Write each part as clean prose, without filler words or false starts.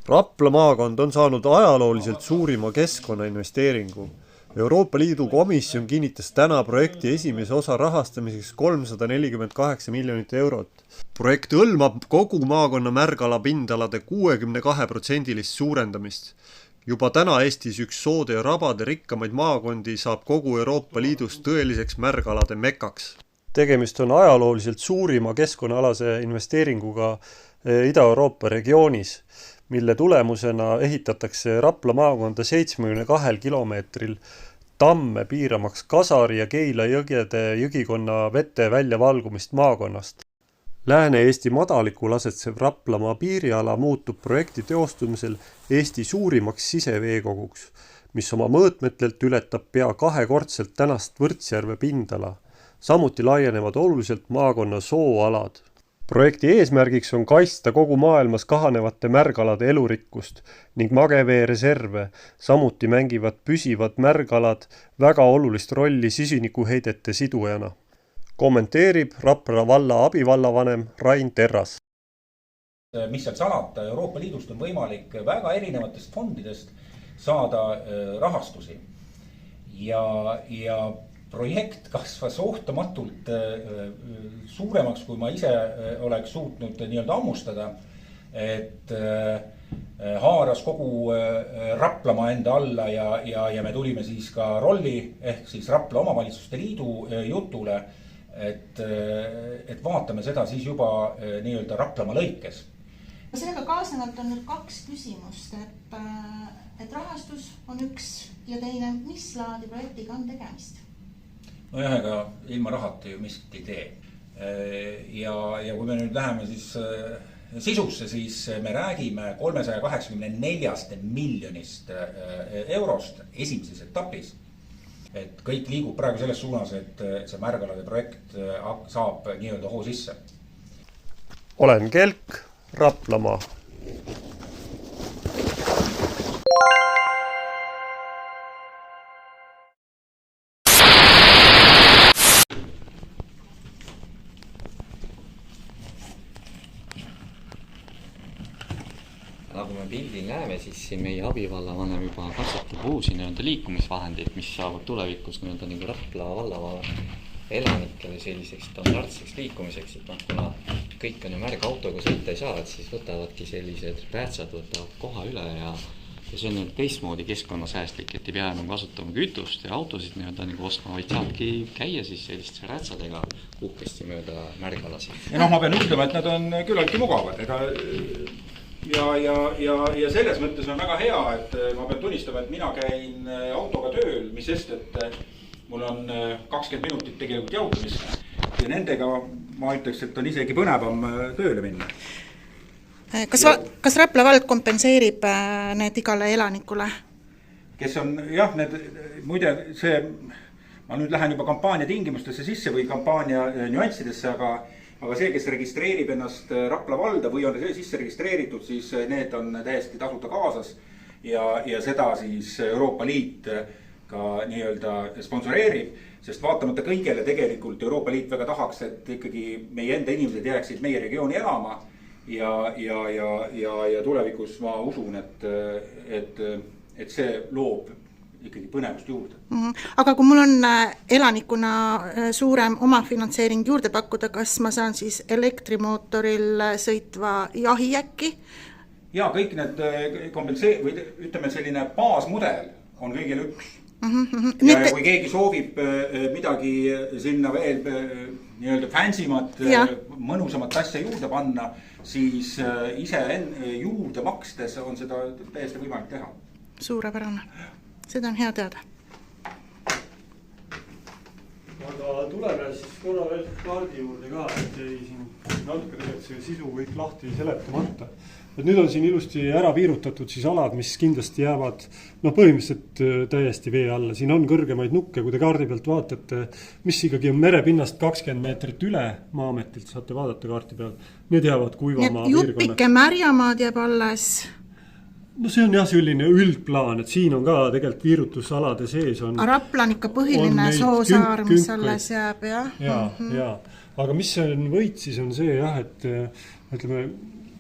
Rapla maakond on saanud ajalooliselt suurima keskkonnainvesteeringu. Euroopa Liidu komisjon kinnitas täna projekti esimese osa rahastamiseks 348 miljonit eurot. Projekt hõlmab kogu maakonna märgala pindalade 62% suurendamist. Juba täna Eestis üks soode ja rabade rikkamaid maakondi saab kogu Euroopa Liidus tõeliseks märgalade mekaks. Tegemist on ajalooliselt suurima keskkonnaalase investeeringuga Ida-Euroopa regioonis, mille tulemusena ehitatakse Rapla maakonda 72 kilomeetril tamme piiramaks Kasari ja Keila jõgede jõgikonna vete väljavalgumist maakonnast. Lääne-Eesti madalikul asetsev Raplamaa piiriala muutub projekti teostumisel Eesti suurimaks siseveekoguks, mis oma mõõtmetelt ületab pea 2-kordselt tänast Võrtsjärve pindala. Samuti laienevad oluliselt maakonna sooalad. Projekti eesmärgiks on kaitsta kogu maailmas kahanevate märgalade elurikkust ning mageveereserve, samuti mängivad püsivad märgalad väga olulist rolli süsinikuheidete sidujana. Kommenteerib Rapla valla abivallavanem Rain Terras. Mis seal salata, Euroopa Liidust on võimalik väga erinevatest fondidest saada rahastusi ja projekt kasvas ootamatult suuremaks, kui ma ise oleks suutnud nii-öelda ammustada, et haaras kogu Raplamaa enda alla ja me tulime siis ka rolli ehk siis Rapla omavalitsuste liidu jutule, et vaatame seda siis juba nii-öelda Raplamaa lõikes. Sellega kaasnevalt on nüüd 2 küsimust, et rahastus on üks ja teine, mis laadi projektiga on tegemist? No jah, ega ilma rahata ju miskit ei tee. Ja kui me nüüd läheme siis sisusse, siis me räägime 384 miljonist eurost esimeses etapis. Et kõik liigub praegu selles suunas, et see märgalade projekt saab nii-öelda hoo sisse. Olen Kelk, Raplamaa. Nagu me pildil näeme, siis siin meie abivallavanem juba katsetab uusi liikumisvahendeid, mis saavad tulevikus nagu Rapla vallava elanikele selliseks standardseks liikumiseks, et kuna kõik on ju märgautoga sõita ei saa, et siis võtavadki sellised päätsad võtavad koha üle ja see on teistmoodi keskkonnasäästlik, et ei pea kasutama kütust ja autosid nagu ostma, vaid saabki käia siis selliste rätsadega uhkesti mööda märgalasid. Ja ma pean ütlema, et nad on küllaltki mugavad, ja selles mõttes on väga hea, et ma pean tunnistama, et mina käin autoga tööl, mis sest, et mul on 20 minutit tegelikult jautamist ja nendega ma ütleks, et on isegi põnevam tööle minna. Kas Rapla vald kompenseerib need igale elanikule? Kes on, jah, muide see, ma nüüd lähen juba kampaania tingimustesse sisse või kampaania nüanssidesse, aga see, kes registreerib ennast Rapla valda või on sisse registreeritud, siis need on täiesti tasuta kaasas ja seda siis Euroopa Liit ka nii-öelda sponsoreerib, sest vaatamata kõigele tegelikult Euroopa Liit väga tahaks, et ikkagi meie enda inimesed jääksid meie regiooni elama ja tulevikus ma usun, et see loob ikkagi põnevust juurde. Aga kui mul on elanikuna suurem omafinantseering juurde pakkuda, kas ma saan siis elektrimootoril sõitva jahijäkki? Ja kõik need või ütleme selline baasmudel on kõigil üks. Ja kui keegi soovib midagi sinna veel nii-öelda fansimat, mõnusamat asja juurde panna, siis ise juurde makstes on seda täiesti võimalik teha. Suurepärane. Seda on hea teada. Aga tuleme siis korra veel kaardi juurde ka, et ei siin natuke tegelikult see sisu kõik lahti seletamata. Et nüüd on siin ilusti ära piirutatud siis alad, mis kindlasti jäävad põhimõtteliselt täiesti vee alla. Siin on kõrgemaid nukke, kui te kaardi pealt vaatate, mis ikkagi on merepinnast 20 meetrit üle Maa-ametilt, saate vaadata kaarti peal. Need jäävad kuivamaa piirkonnaks. Juppike märjamaad jääb alles. No see on jah selline üldplaan, et siin on ka tegelikult viirutusalade sees on. Rapla on ikka põhiline soosaar, mis alles jääb, jah? Ja. Aga mis on võit siis on see jah, et ütleme,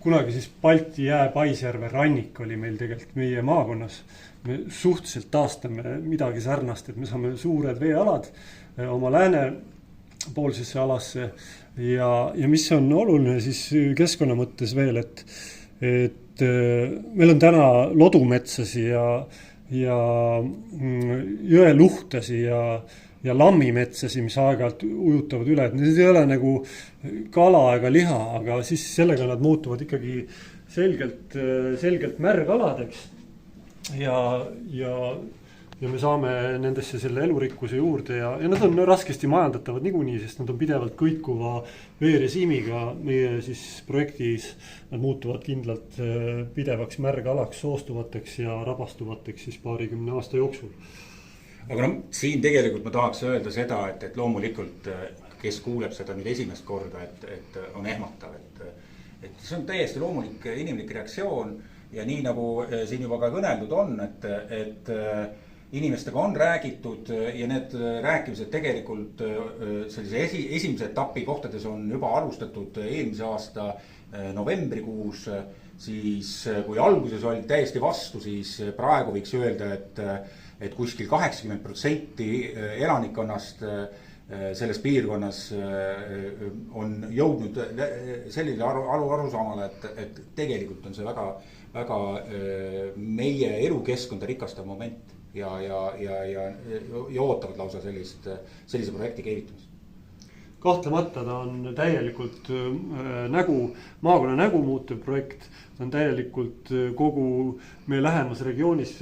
kunagi siis Balti jää Paisjärve rannik oli meil tegelikult meie maakonnas. Me suhteliselt taastame midagi sarnast, et me saame suured veealad oma läänepoolsesse alasse ja mis on oluline siis keskkonna mõttes veel, et meil on täna lodumetsasi ja jõeluhtasi ja lammimetsasi, mis aeg-ajalt ujutavad üle, et need ei ole nagu kala ega liha, aga siis sellega nad muutuvad ikkagi selgelt märgaladeks ja me saame nendesse selle elurikkuse juurde ja nad on raskesti majandatavad niikuinii, sest nad on pidevalt kõikuva veerežiimiga meie siis projektis, nad muutuvad kindlalt pidevaks märgalaks, soostuvateks ja rabastuvateks siis 20 aasta jooksul. Aga siin tegelikult ma tahaks öelda seda, et loomulikult, kes kuuleb seda nüüd esimest korda, et on ehmatav, et see on täiesti loomulik inimlik reaktsioon ja nii nagu siin juba ka kõneldud on, et inimestega on räägitud ja need rääkimised tegelikult sellise esimese etapi kohtades on juba alustatud eelmise aasta novembrikuus, siis kui alguses oli täiesti vastu, siis praegu võiks öelda, et kuskil 80% elanikkonnast selles piirkonnas on jõudnud selline arusaamale, et tegelikult on see väga meie elukeskkonda rikastav moment ja ootavad lausa sellise projekti käivitumist. Kahtlemata ta on täielikult maakonna nägu muutev projekt, ta on täielikult kogu meie lähemas regioonis,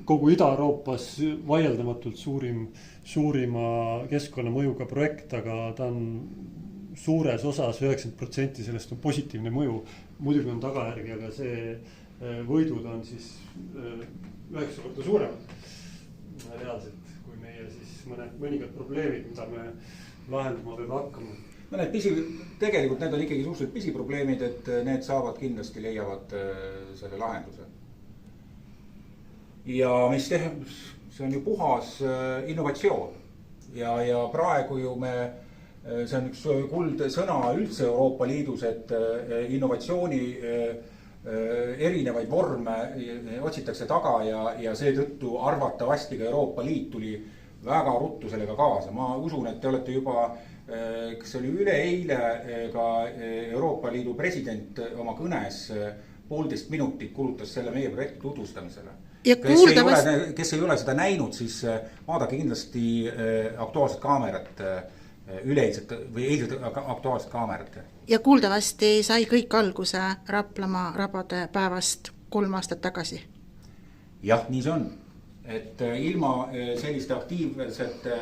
kogu Ida-Euroopas vaieldamatult suurima keskkonnamõjuga projekt, aga ta on suures osas 90% sellest on positiivne mõju. Muidugi on tagajärgi, aga see võidud on siis 9 korda suuremad reaalselt, kui meie siis mõningad probleemid, mida me lahendama peab hakkama. No tegelikult need on ikkagi suhteliselt pisiprobleemid, et need kindlasti leiavad selle lahenduse. Ja see on ju puhas innovatsioon ja praegu ju see on üks kuldsõna üldse Euroopa Liidus, et innovatsiooni erinevaid vorme otsitakse taga ja seetõttu arvatavasti ka Euroopa Liit tuli väga ruttu sellega kaasa. Ma usun, et te olete juba, kas oli üleeile ka Euroopa Liidu president oma kõnes 1,5 minutit kulutas selle meie projekti tutvustamisele. Kes ei ole seda näinud, siis vaadake kindlasti Aktuaalset kaamerat, üleeilset või eilset Aktuaalset kaamerat. Ja kuuldavasti sai kõik alguse Raplamaa rabade päevast 3 aastat tagasi. Jah, nii see on. Et ilma selliste aktiivsete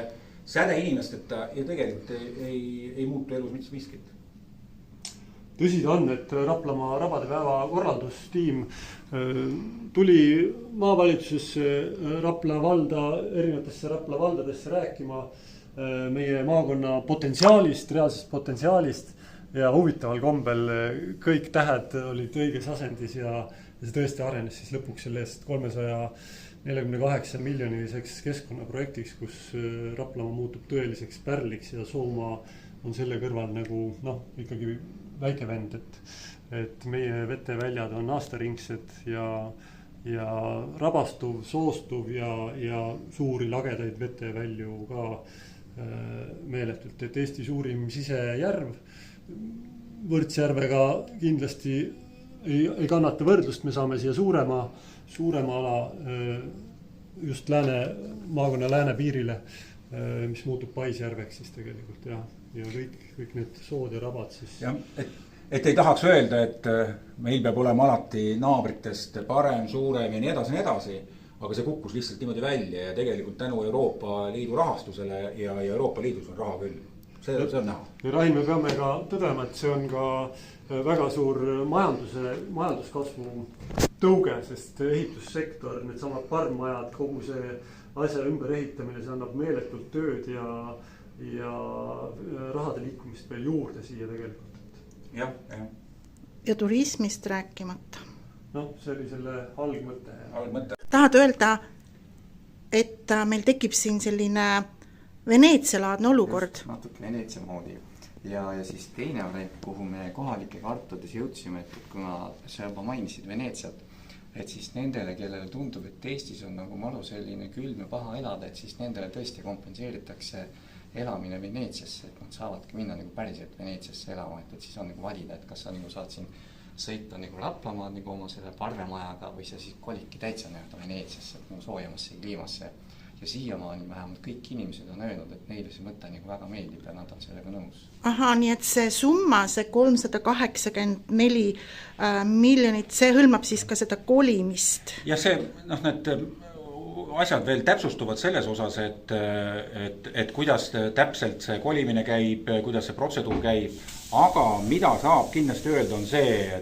sädeinimesteta ja tegelikult ei muutu elus mitte miskit. Tõsi ta on, et Raplamaa rabade päeva korraldustiim tuli maavalitsusesse Rapla valda, erinevatesse Rapla valdadesse rääkima meie maakonna potentsiaalist, reaalsest potentsiaalist ja huvitaval kombel kõik tähed olid õiges asendis ja see tõesti arenes siis lõpuks sellest 348 miljoniliseks keskkonnaprojektiks, kus Raplamaa muutub tõeliseks pärliks ja Soomaa on selle kõrval nagu ikkagi väike vend, et meie veteväljad on aastaringsed ja rabastuv, soostuv ja suuri lagedaid vetevälju ka meeletult, et Eesti suurim sisejärv Võrtsjärvega kindlasti ei kannata võrdlust, me saame siia suurema ala just maakonna lääne piirile, mis muutub Paisjärveks siis tegelikult ja kõik need sood ja rabad siis. Ja, et ei tahaks öelda, et meil peab olema alati naabritest parem, suurem ja nii edasi, aga see kukkus lihtsalt niimoodi välja ja tegelikult tänu Euroopa Liidu rahastusele ja Euroopa Liidus on raha küll. See on näha. Ja Rain, me peame ka tõdema, et see on ka väga suur majanduskasvu tõuge, sest ehitussektor, need samad parmmajad, kogu see asja ümber ehitamine, see annab meeletult tööd ja rahade liikumist veel juurde siia tegelikult. Ja. Ja turismist rääkimata. See oli selle algmõte. Tahad öelda, et meil tekib siin selline Veneetsia-laadne olukord? Natuke Veneetsia moodi. ja siis teine variant, kuhu me kohalikega arutades jõudsime, et kuna sa juba mainisid Veneetsiat, et siis nendele, kellele tundub, et Eestis on nagu maru selline külm ja paha elada, et siis nendele tõesti kompenseeritakse elamine Veneetsiasse, et nad saavadki minna nagu päriselt Veneetsiasse elama, et siis on nagu valida, et kas sa nagu saad siin sõita nagu Raplamaad nagu oma selle parvemajaga või sa siis kolidki täitsa nii-öelda Veneetsiasse, et nagu soojemasse kliimasse. Ja siiamaani vähemalt kõik inimesed on öelnud, et neile see mõte nagu väga meeldib ja nad on sellega nõus. Aha, nii et see summa, see 384 miljonit, see hõlmab siis ka seda kolimist? Ja see, need asjad veel täpsustuvad selles osas, et kuidas täpselt see kolimine käib, kuidas see protseduur käib, aga mida saab kindlasti öelda on see,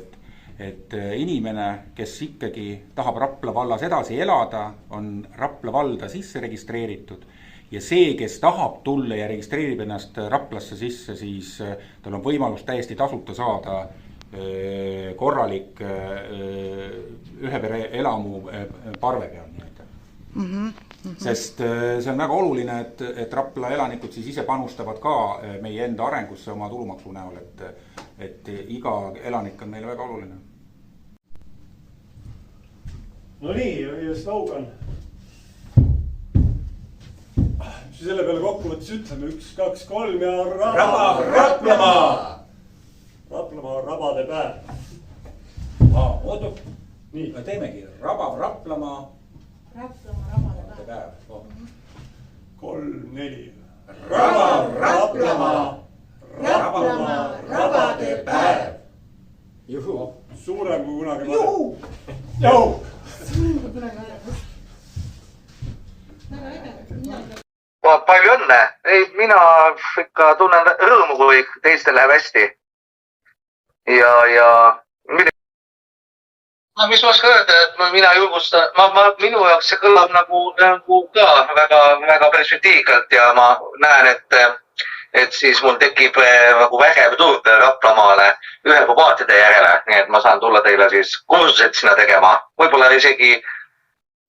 et inimene, kes ikkagi tahab Rapla vallas edasi elada, on Rapla valda sisse registreeritud ja see, kes tahab tulla ja registreerib ennast Raplasse sisse, siis tal on võimalus täiesti tasuta saada korralik ühe pere elamu parve peal. Sest see on väga oluline, et Rapla elanikud siis ise panustavad ka meie enda arengusse oma tulumaksu näol, et iga elanik on meile väga oluline. No nii, ja slogan. Mis selle peale kokkuvõttes ütleme, 1, 2, 3 ja Raplamaa! Raplamaa rabade päev. Ootu, teemegi. Raplamaa. Raplamaa rabade päev. 3, 4. Raplamaa. Raplamaa rabade päev. Juhu. Suurem kui kunagi. Juhu. Juhu. Palju õnne. Mina ikka tunnen rõõmu, kui teistel läheb hästi. Ja mis ma oskan öelda, et mina julgustan, minu jaoks see kõlab nagu ka väga perspektiivselt ja ma näen, et siis mul tekib nagu vägev turg Raplamaale ühe pobaatide järele, nii et ma saan tulla teile siis kursused sinna tegema, võib-olla isegi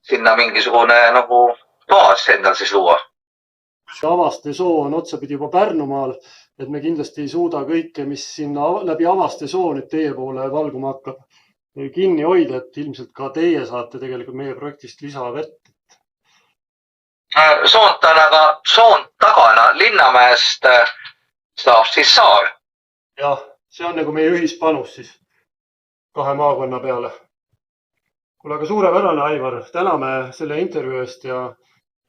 sinna mingisugune nagu baas endal siis luua. Avaste soo on otsapidi juba Pärnumaal, et me kindlasti ei suuda kõike, mis sinna läbi Avaste soo nüüd teie poole valguma hakkab, kinni hoida, et ilmselt ka teie saate tegelikult meie projektist lisavett. Soont on aga soont tagana Linnamäest saab siis saar. Jah, see on nagu meie ühispanus siis 2 maakonna peale. Kuule, aga suurepärane, Aivar, täname selle intervjuu eest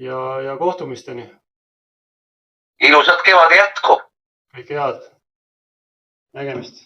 ja kohtumisteni. Ilusat kevade jätku. Kõik head. Nägemist.